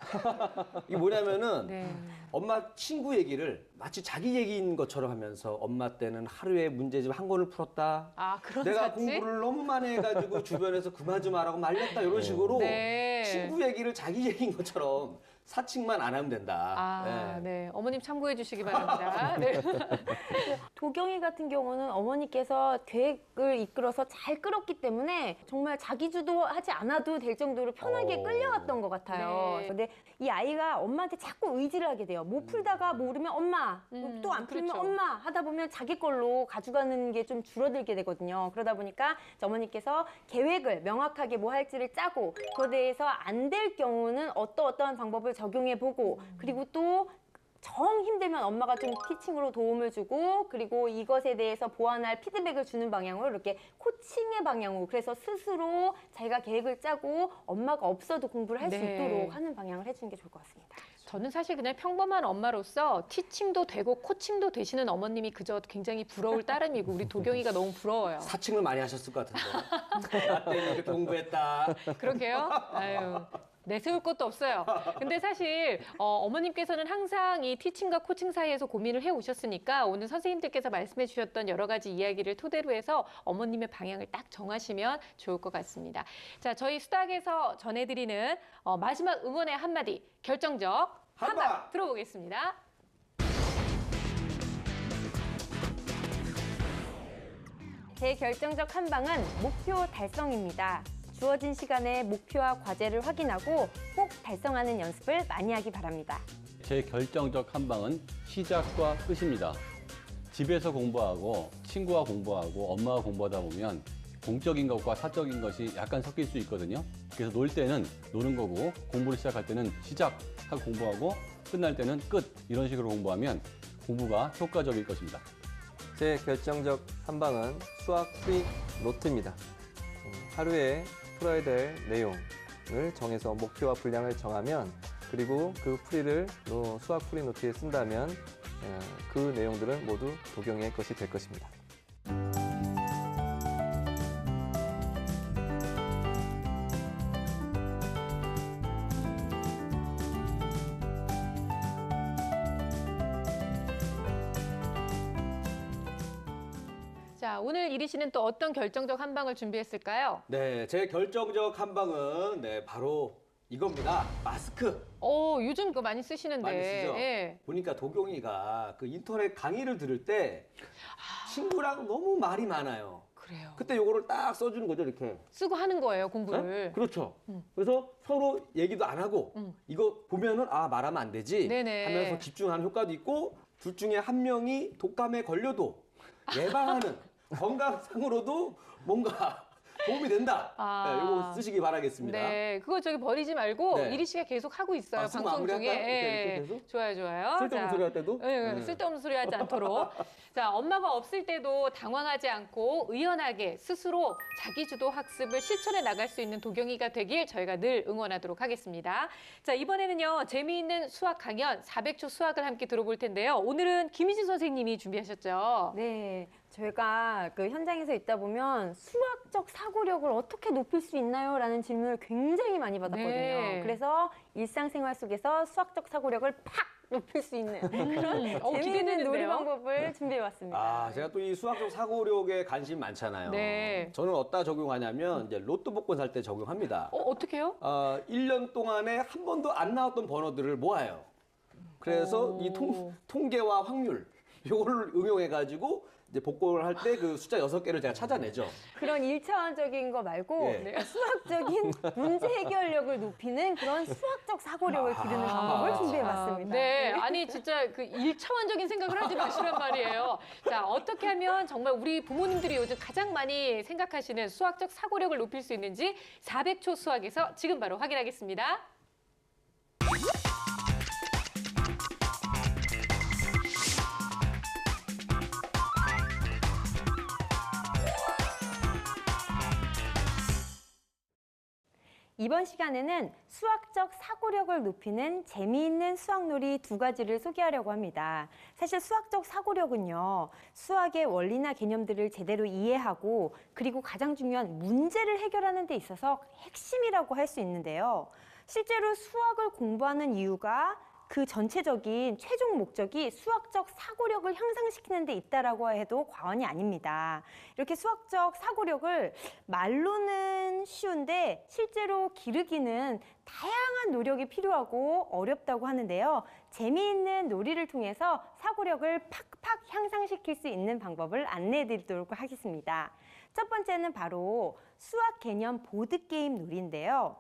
이게 뭐냐면은 네. 엄마 친구 얘기를 마치 자기 얘기인 것처럼 하면서 엄마 때는 하루에 문제집 한 권을 풀었다. 아, 그런 내가 사치? 공부를 너무 많이 해가지고 주변에서 그만 좀 하라고 말렸다 이런 식으로 네. 친구 얘기를 자기 얘기인 것처럼 사칭만 안 하면 된다. 아, 네. 네. 어머님 참고해 주시기 바랍니다. 네. 도경이 같은 경우는 어머니께서 계획을 이끌어서 잘 끌었기 때문에 정말 자기주도 하지 않아도 될 정도로 편하게 끌려왔던 것 같아요. 네. 근데 이 아이가 엄마한테 자꾸 의지를 하게 돼요. 뭐 풀다가 모르면 엄마, 또 안 풀면 그렇죠. 엄마 하다 보면 자기 걸로 가져가는 게 좀 줄어들게 되거든요. 그러다 보니까 어머니께서 계획을 명확하게 뭐 할지를 짜고 그에 대해서 안 될 경우는 어떠한 방법을 적용해보고 그리고 또 정 힘들면 엄마가 좀 티칭으로 도움을 주고 그리고 이것에 대해서 보완할 피드백을 주는 방향으로 이렇게 코칭의 방향으로 그래서 스스로 자기가 계획을 짜고 엄마가 없어도 공부를 할 수 네. 있도록 하는 방향을 해주는 게 좋을 것 같습니다. 저는 사실 그냥 평범한 엄마로서 티칭도 되고 코칭도 되시는 어머님이 그저 굉장히 부러울 따름이고 우리 도경이가 너무 부러워요. 사칭을 많이 하셨을 것 같은데. 나 때는 이렇게 공부했다. 그러게요. 아유. 내세울 것도 없어요. 근데 사실 어머님께서는 항상 이 티칭과 코칭 사이에서 고민을 해오셨으니까 오늘 선생님들께서 말씀해 주셨던 여러 가지 이야기를 토대로 해서 어머님의 방향을 딱 정하시면 좋을 것 같습니다. 자, 저희 수닥에서 전해드리는 마지막 응원의 한마디, 결정적 한방 들어보겠습니다. 제 결정적 한방은 목표 달성입니다. 주어진 시간에 목표와 과제를 확인하고 꼭 달성하는 연습을 많이 하기 바랍니다. 제 결정적 한방은 시작과 끝입니다. 집에서 공부하고 친구와 공부하고 엄마와 공부하다 보면 공적인 것과 사적인 것이 약간 섞일 수 있거든요. 그래서 놀 때는 노는 거고 공부를 시작할 때는 시작하고 공부하고 끝날 때는 끝 이런 식으로 공부하면 공부가 효과적일 것입니다. 제 결정적 한방은 수학 풀이 노트입니다. 하루에 풀어야 될 내용을 정해서 목표와 분량을 정하면 그리고 그 풀이를 수학 풀이 노트에 쓴다면 그 내용들은 모두 도경의 것이 될 것입니다. 자, 오늘 이리 씨는 또 어떤 결정적 한방을 준비했을까요? 네, 제 결정적 한방은 바로 이겁니다. 마스크. 요즘 그거 많이 쓰시는데. 많이 쓰죠? 예. 보니까 도경이가 그 인터넷 강의를 들을 때 친구랑 너무 말이 많아요. 그래요. 그때 요거를 딱 써주는 거죠, 이렇게. 쓰고 하는 거예요, 공부를. 네? 그렇죠. 그래서 서로 얘기도 안 하고 이거 보면은 말하면 안 되지 네네. 하면서 집중하는 효과도 있고 둘 중에 한 명이 독감에 걸려도 예방하는 건강상으로도 뭔가 도움이 된다. 네, 이거 쓰시기 바라겠습니다. 네, 그거 저기 버리지 말고 네. 이리 씨가 계속 하고 있어요, 쓰고 방송 중에. 마무리할까요? 이렇게 계속? 좋아요, 좋아요. 쓸데없는 자, 소리 할 때도? 네, 쓸데없는 소리 하지 않도록. 자, 엄마가 없을 때도 당황하지 않고 의연하게 스스로 자기주도 학습을 실천해 나갈 수 있는 도경이가 되길 저희가 늘 응원하도록 하겠습니다. 자, 이번에는요, 재미있는 수학 강연 400초 수학을 함께 들어볼 텐데요. 오늘은 김희진 선생님이 준비하셨죠? 네, 저희가 그 현장에서 있다 보면 수학적 사고력을 어떻게 높일 수 있나요? 라는 질문을 굉장히 많이 받았거든요. 네. 그래서 일상생활 속에서 수학적 사고력을 팍 높일 수 있는 그런 재미있는 기대되는데요? 놀이 방법을 준비해봤습니다. 제가 또 이 수학적 사고력에 관심 많잖아요. 네. 저는 어디다 적용하냐면 이제 로또 복권 살 때 적용합니다. 어떻게요? 1년 동안에 한 번도 안 나왔던 번호들을 모아요. 그래서 이 통계와 확률 이거를 응용해가지고 이제 복권을 할 때 그 숫자 6개를 제가 찾아내죠. 그런 일차원적인 거 말고 예. 수학적인 문제 해결력을 높이는 그런 수학적 사고력을 기르는 방법을 준비해봤습니다. 네, 아니 진짜 그 일차원적인 생각을 하지 마시란 말이에요. 자, 어떻게 하면 정말 우리 부모님들이 요즘 가장 많이 생각하시는 수학적 사고력을 높일 수 있는지 400초 수학에서 지금 바로 확인하겠습니다. 이번 시간에는 수학적 사고력을 높이는 재미있는 수학놀이 2가지를 소개하려고 합니다. 사실 수학적 사고력은요, 수학의 원리나 개념들을 제대로 이해하고 그리고 가장 중요한 문제를 해결하는 데 있어서 핵심이라고 할 수 있는데요. 실제로 수학을 공부하는 이유가 그 전체적인 최종 목적이 수학적 사고력을 향상시키는 데 있다라고 해도 과언이 아닙니다. 이렇게 수학적 사고력을 말로는 쉬운데 실제로 기르기는 다양한 노력이 필요하고 어렵다고 하는데요. 재미있는 놀이를 통해서 사고력을 팍팍 향상시킬 수 있는 방법을 안내해 드리도록 하겠습니다. 첫 번째는 바로 수학 개념 보드게임 놀이인데요.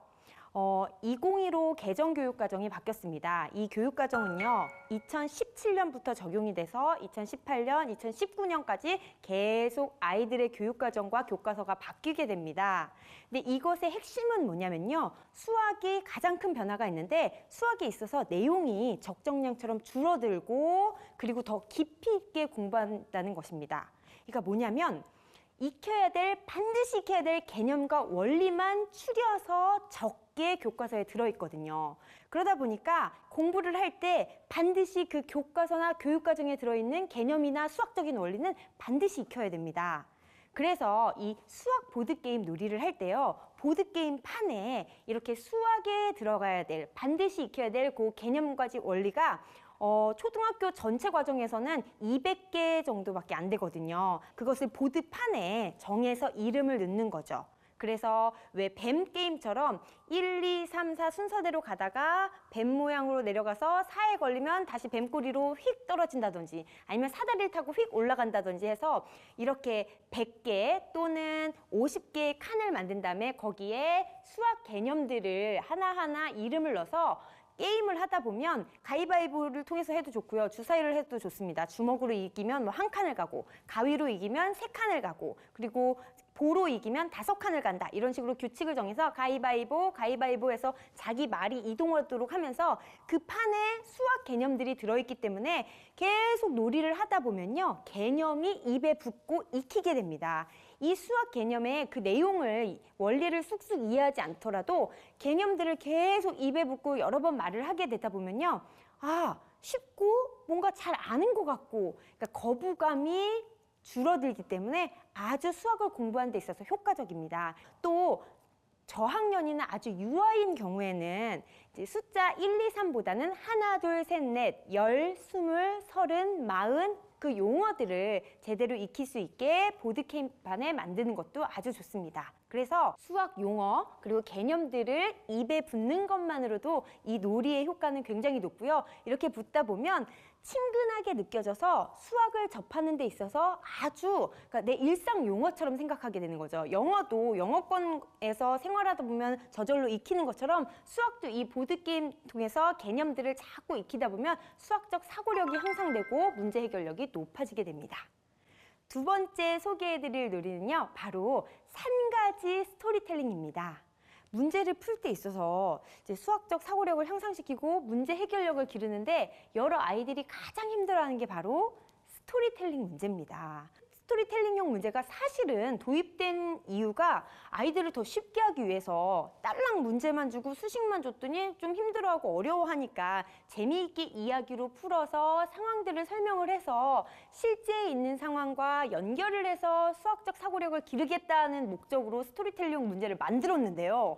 2015 개정교육과정이 바뀌었습니다. 이 교육과정은요, 2017년부터 적용이 돼서 2018년, 2019년까지 계속 아이들의 교육과정과 교과서가 바뀌게 됩니다. 근데 이것의 핵심은 뭐냐면요, 수학이 가장 큰 변화가 있는데 수학에 있어서 내용이 적정량처럼 줄어들고 그리고 더 깊이 있게 공부한다는 것입니다. 그러니까 뭐냐면 반드시 익혀야 될 개념과 원리만 추려서 적게 교과서에 들어있거든요. 그러다 보니까 공부를 할 때 반드시 그 교과서나 교육과정에 들어있는 개념이나 수학적인 원리는 반드시 익혀야 됩니다. 그래서 이 수학 보드게임 놀이를 할 때요, 보드게임 판에 이렇게 수학에 들어가야 될, 반드시 익혀야 될 그 개념과 원리가 초등학교 전체 과정에서는 200개 정도밖에 안 되거든요. 그것을 보드판에 정해서 이름을 넣는 거죠. 그래서 왜 뱀 게임처럼 1, 2, 3, 4 순서대로 가다가 뱀 모양으로 내려가서 4에 걸리면 다시 뱀꼬리로 휙 떨어진다든지 아니면 사다리를 타고 휙 올라간다든지 해서 이렇게 100개 또는 50개의 칸을 만든 다음에 거기에 수학 개념들을 하나하나 이름을 넣어서 게임을 하다 보면 가위바위보를 통해서 해도 좋고요. 주사위를 해도 좋습니다. 주먹으로 이기면 뭐 1칸을 가고 가위로 이기면 3칸을 가고 그리고 보로 이기면 5칸을 간다. 이런 식으로 규칙을 정해서 가위바위보해서 자기 말이 이동하도록 하면서 그 판에 수학 개념들이 들어있기 때문에 계속 놀이를 하다 보면요. 개념이 입에 붙고 익히게 됩니다. 이 수학 개념의 그 내용을, 원리를 쑥쑥 이해하지 않더라도 개념들을 계속 입에 붙고 여러 번 말을 하게 되다 보면요. 아, 쉽고 뭔가 잘 아는 것 같고, 그러니까 거부감이 줄어들기 때문에 아주 수학을 공부하는 데 있어서 효과적입니다. 또 저학년이나 아주 유아인 경우에는 이제 숫자 1, 2, 3보다는 하나, 둘, 셋, 넷, 10, 20, 30, 40 그 용어들을 제대로 익힐 수 있게 보드게임판에 만드는 것도 아주 좋습니다. 그래서 수학 용어 그리고 개념들을 입에 붙는 것만으로도 이 놀이의 효과는 굉장히 높고요. 이렇게 붙다 보면 친근하게 느껴져서 수학을 접하는 데 있어서 아주 그러니까 내 일상 용어처럼 생각하게 되는 거죠. 영어도 영어권에서 생활하다 보면 저절로 익히는 것처럼 수학도 이 보드게임 통해서 개념들을 자꾸 익히다 보면 수학적 사고력이 향상되고 문제 해결력이 높아지게 됩니다. 두 번째 소개해드릴 놀이는요. 바로 3가지 스토리텔링입니다. 문제를 풀 때 있어서 이제 수학적 사고력을 향상시키고 문제 해결력을 기르는데 여러 아이들이 가장 힘들어하는 게 바로 스토리텔링 문제입니다. 스토리텔링형 문제가 사실은 도입된 이유가 아이들을 더 쉽게 하기 위해서 딸랑 문제만 주고 수식만 줬더니 좀 힘들어하고 어려워하니까 재미있게 이야기로 풀어서 상황들을 설명을 해서 실제 있는 상황과 연결을 해서 수학적 사고력을 기르겠다는 목적으로 스토리텔링 문제를 만들었는데요.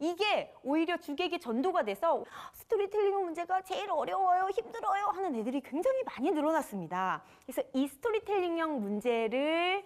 이게 오히려 주객이 전도가 돼서 스토리텔링 문제가 제일 어려워요, 힘들어요 하는 애들이 굉장히 많이 늘어났습니다. 그래서 이 스토리텔링형 문제를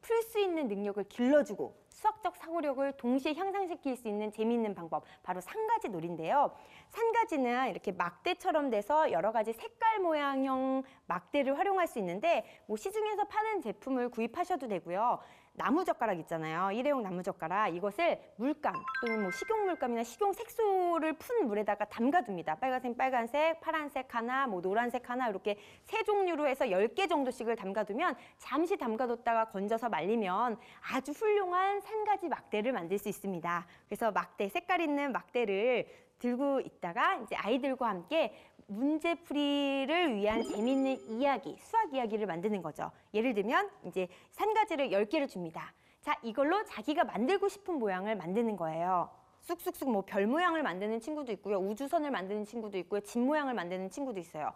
풀 수 있는 능력을 길러주고 수학적 사고력을 동시에 향상시킬 수 있는 재미있는 방법, 바로 3가지 놀이인데요. 3가지는 이렇게 막대처럼 돼서 여러 가지 색깔 모양형 막대를 활용할 수 있는데 뭐 시중에서 파는 제품을 구입하셔도 되고요. 나무젓가락 있잖아요. 일회용 나무젓가락. 이것을 물감 또는 뭐 식용물감이나 식용색소를 푼 물에다가 담가둡니다. 빨간색, 파란색 하나, 뭐 노란색 하나 이렇게 3종류로 해서 10개 정도씩을 담가두면 잠시 담가뒀다가 건져서 말리면 아주 훌륭한 3가지 막대를 만들 수 있습니다. 그래서 막대, 색깔 있는 막대를 들고 있다가 이제 아이들과 함께 문제풀이를 위한 재미있는 이야기, 수학 이야기를 만드는 거죠. 예를 들면 이제 3가지를 10개를 줍니다. 자, 이걸로 자기가 만들고 싶은 모양을 만드는 거예요. 쑥쑥쑥 뭐 별 모양을 만드는 친구도 있고요. 우주선을 만드는 친구도 있고요. 집 모양을 만드는 친구도 있어요.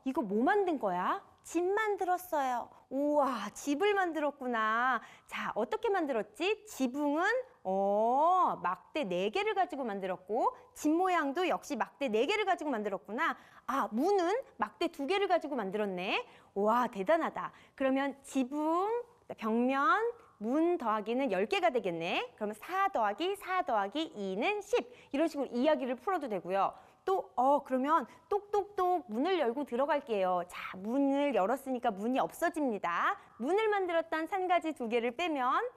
이거 뭐 만든 거야? 집 만들었어요. 우와, 집을 만들었구나. 자, 어떻게 만들었지? 지붕은 막대 4개를 가지고 만들었고 집 모양도 역시 막대 4개를 가지고 만들었구나. 아, 문은 막대 2개를 가지고 만들었네. 와, 대단하다. 그러면 지붕, 벽면, 문 더하기는 10개가 되겠네. 그러면 4 더하기 4 더하기 2는 10. 이런 식으로 이야기를 풀어도 되고요. 또 그러면 똑똑똑 문을 열고 들어갈게요. 자, 문을 열었으니까 문이 없어집니다. 문을 만들었던 3가지 2개를 빼면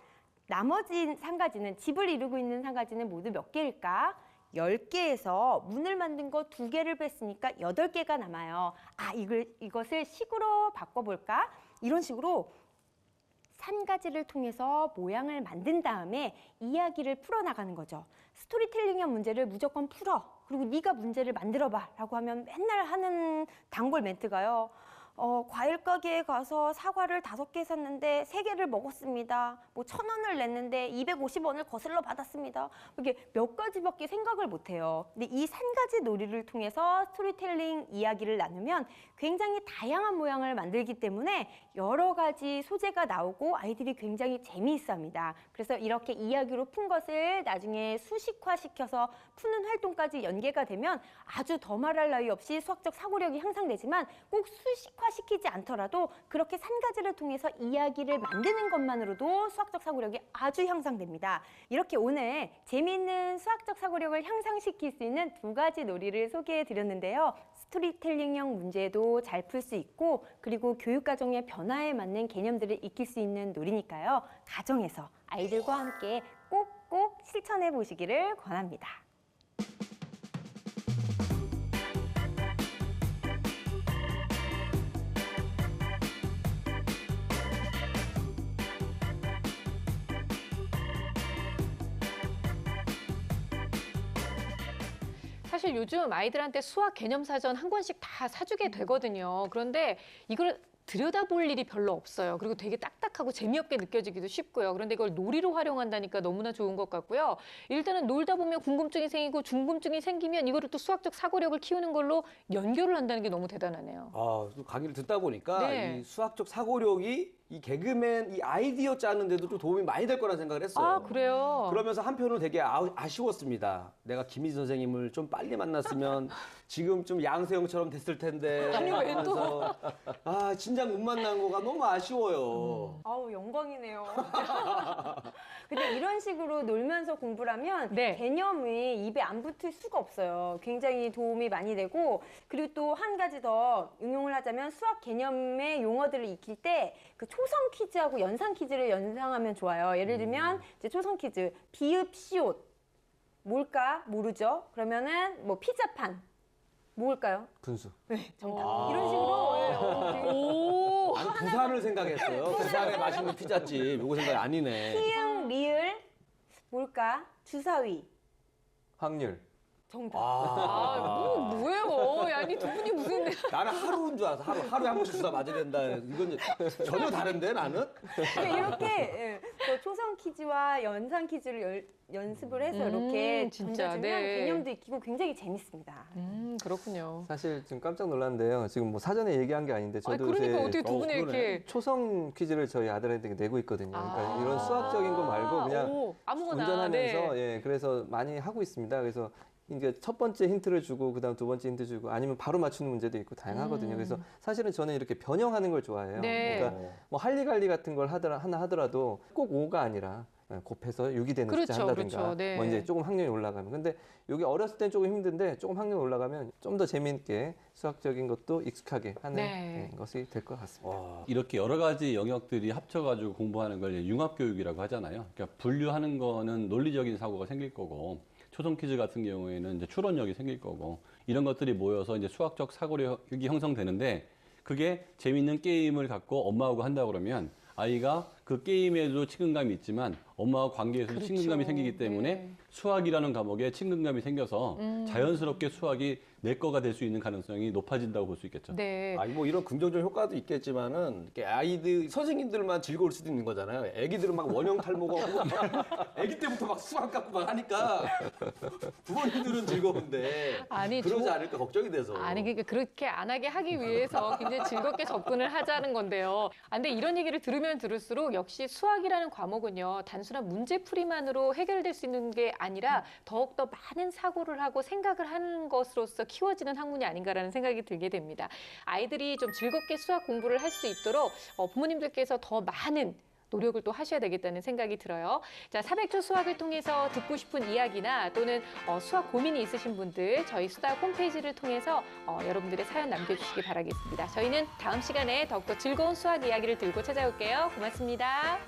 나머지 3가지는, 집을 이루고 있는 3가지는 모두 몇 개일까? 10개에서 문을 만든 거 2개를 뺐으니까 8개가 남아요. 아, 이것을 식으로 바꿔볼까? 이런 식으로 3가지를 통해서 모양을 만든 다음에 이야기를 풀어나가는 거죠. 스토리텔링형 문제를 무조건 풀어. 그리고 네가 문제를 만들어봐 라고 하면 맨날 하는 단골 멘트가요. 과일 가게에 가서 사과를 5개 샀는데 3개를 먹었습니다. 뭐 1,000원을 냈는데 250원을 거슬러 받았습니다. 이게 몇 가지밖에 생각을 못해요. 근데 이 3가지 놀이를 통해서 스토리텔링 이야기를 나누면 굉장히 다양한 모양을 만들기 때문에 여러 가지 소재가 나오고 아이들이 굉장히 재미있어합니다. 그래서 이렇게 이야기로 푼 것을 나중에 수식화시켜서 푸는 활동까지 연계가 되면 아주 더 말할 나위 없이 수학적 사고력이 향상되지만 꼭 수식화시키지 않더라도 그렇게 3가지를 통해서 이야기를 만드는 것만으로도 수학적 사고력이 아주 향상됩니다. 이렇게 오늘 재미있는 수학적 사고력을 향상시킬 수 있는 2가지 놀이를 소개해 드렸는데요. 스토리텔링형 문제도 잘 풀 수 있고 그리고 교육과정의 변화에 맞는 개념들을 익힐 수 있는 놀이니까요. 가정에서 아이들과 함께 꼭꼭 실천해 보시기를 권합니다. 사실 요즘 아이들한테 수학 개념사전 한 권씩 다 사주게 되거든요. 그런데 이걸 들여다볼 일이 별로 없어요. 그리고 되게 딱딱하고 재미없게 느껴지기도 쉽고요. 그런데 이걸 놀이로 활용한다니까 너무나 좋은 것 같고요. 일단은 놀다 보면 궁금증이 생기고 궁금증이 생기면 이거를 또 수학적 사고력을 키우는 걸로 연결을 한다는 게 너무 대단하네요. 또 강의를 듣다 보니까 네. 이 수학적 사고력이 이 개그맨 이 아이디어 짜는데도 좀 도움이 많이 될 거라는 생각을 했어요. 아, 그래요? 그러면서 한편으로 되게 아쉬웠습니다. 내가 김희지 선생님을 좀 빨리 만났으면 지금 좀 양세형처럼 됐을 텐데. 아니, 왜 또? 하면서 진작 못 만난 거가 너무 아쉬워요. 아우 영광이네요. 근데 이런 식으로 놀면서 공부를 하면 네. 개념이 입에 안 붙을 수가 없어요. 굉장히 도움이 많이 되고 그리고 또 한 가지 더 응용을 하자면 수학 개념의 용어들을 익힐 때 그 초성 퀴즈하고 연상 퀴즈를 연상하면 좋아요. 예를 들면 이제 초성 퀴즈 비읍 시옷 뭘까 모르죠? 그러면은 뭐 피자판 뭘까요? 분수. 정답. 이런 식으로 오! 나는 부산을 생각했어요. 부산에 맛있는 피자집. 요거 생각이 아니네. 희응 리을 뭘까? 주사위 확률. 정답. 뭐예요? 아니, 두 분이 무슨. 나는 하루인 줄 알았어. 하루에 한 번씩 주사 맞아야 된다. 이건 전혀 다른데 나는? 그러니까 이렇게 그 초성 퀴즈와 연상 퀴즈를 연습을 해서 이렇게 진짜, 던져주면 네. 개념도 익히고 굉장히 재밌습니다. 그렇군요. 사실 지금 깜짝 놀랐는데요. 지금 뭐 사전에 얘기한 게 아닌데 저도 그러니까 요새 어떻게 두 분이 이렇게. 초성 퀴즈를 저희 아들한테 내고 있거든요. 그러니까 이런 수학적인 거 말고 그냥 아무거나. 운전하면서 네. 예, 그래서 많이 하고 있습니다. 그래서 이게 첫 번째 힌트를 주고 그다음 두 번째 힌트 주고 아니면 바로 맞추는 문제도 있고 다양하거든요. 그래서 사실은 저는 이렇게 변형하는 걸 좋아해요. 네. 그러니까 뭐 할리갈리 같은 걸 하나 하더라도 꼭 5가 아니라 곱해서 6이 되는 그렇죠, 숫자 한다든가 그렇죠. 네. 뭐 이제 조금 확률이 올라가면 근데 여기 어렸을 땐 조금 힘든데 조금 확률이 올라가면 좀 더 재미있게 수학적인 것도 익숙하게 하는 네. 것이 될 것 같습니다. 이렇게 여러 가지 영역들이 합쳐가지고 공부하는 걸 이제 융합교육이라고 하잖아요. 그러니까 분류하는 거는 논리적인 사고가 생길 거고, 초성 퀴즈 같은 경우에는 이제 추론력이 생길 거고, 이런 것들이 모여서 이제 수학적 사고력이 형성되는데, 그게 재밌는 게임을 갖고 엄마하고 한다 그러면 아이가 그 게임에도 친근감이 있지만 엄마와 관계에서도 그렇죠. 친근감이 생기기 때문에 네. 수학이라는 과목에 친근감이 생겨서 자연스럽게 수학이 내 거가 될 수 있는 가능성이 높아진다고 볼 수 있겠죠. 네. 뭐 이런 긍정적 효과도 있겠지만은 이렇게 아이들 선생님들만 즐거울 수도 있는 거잖아요. 애기들은 막 원형 탈모가 애기 때부터 막 수학 갖고 막 하니까 부모님들은 즐거운데 아니, 그러지 않을까 걱정이 돼서. 아니, 그러니까 그렇게 안 하게 하기 위해서 굉장히 즐겁게 접근을 하자는 건데요. 근데 이런 얘기를 들으면 들을수록 역시 수학이라는 과목은요, 단순한 문제풀이만으로 해결될 수 있는 게 아니라 더욱더 많은 사고를 하고 생각을 하는 것으로서 키워지는 학문이 아닌가라는 생각이 들게 됩니다. 아이들이 좀 즐겁게 수학 공부를 할 수 있도록 부모님들께서 더 많은 노력을 또 하셔야 되겠다는 생각이 들어요. 자, 400초 수학을 통해서 듣고 싶은 이야기나 또는 수학 고민이 있으신 분들 저희 수다 홈페이지를 통해서 여러분들의 사연 남겨주시기 바라겠습니다. 저희는 다음 시간에 더욱더 즐거운 수학 이야기를 들고 찾아올게요. 고맙습니다.